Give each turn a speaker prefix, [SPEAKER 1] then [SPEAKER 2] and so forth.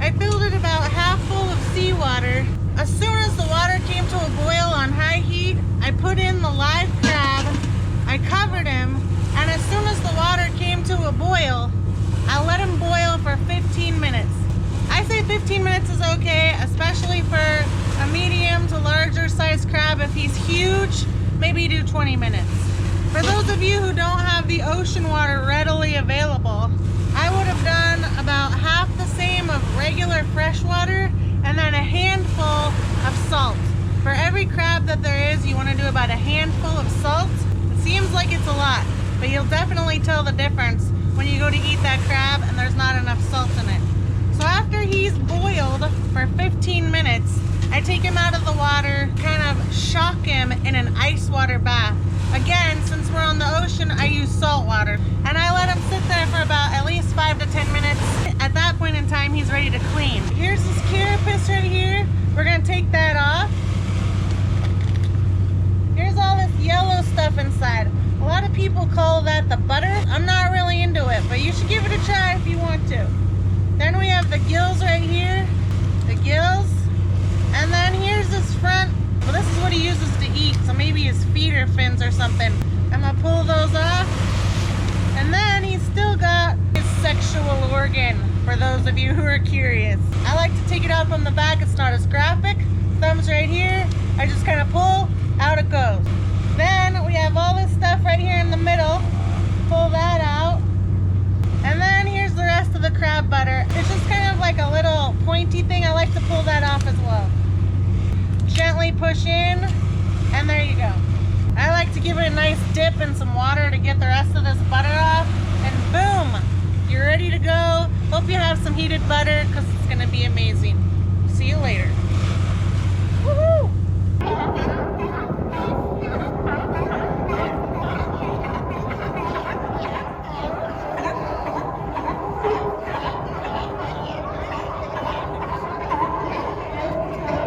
[SPEAKER 1] I filled it about half full of seawater. As soon as the water came to a boil on high heat, I put in the live crab, I covered him, and as soon as the water came to a boil, I let him boil for 15 minutes. I say 15 minutes is okay, especially for a medium to larger size crab. If he's huge, maybe do 20 minutes. For those of you who don't have the ocean water readily available, I would have done about half the same of regular fresh water and then a handful of salt. For every crab that there is, you want to do about a handful of salt. It seems like it's a lot, but you'll definitely tell the difference when you go to eat that crab and there's not enough salt in it. So after he's boiled for 15 minutes, I take him out of the water, kind of shock him in an ice water bath. Again, since we're on the ocean, I use salt water. And I let him sit there for about at least 5 to 10 minutes. At that point in time, he's ready to clean. Here's this carapace right here. We're gonna take that off. Here's all this yellow stuff inside. A lot of people call that the butter. I'm not really into it, but you should give it a try if you want to. Then we have the gills right here, the gills. And then here's this front. Well, this is what he uses to eat, so maybe his feeder fins or something. I'm gonna pull those off. And then he's still got his sexual organ, for those of you who are curious. I like to take it out from the back. It's not as graphic. Thumbs right here. I just kind of pull, out it goes. Then we have all this stuff right here in the middle. Pull that out. And then here's the rest of the crab butter. It's just kind of like a little pointy thing. I like to pull that off as well. Gently push in, and there you go. I like to give it a nice dip in some water to get the rest of this butter off, and boom, you're ready to go. Hope you have some heated butter because it's going to be amazing.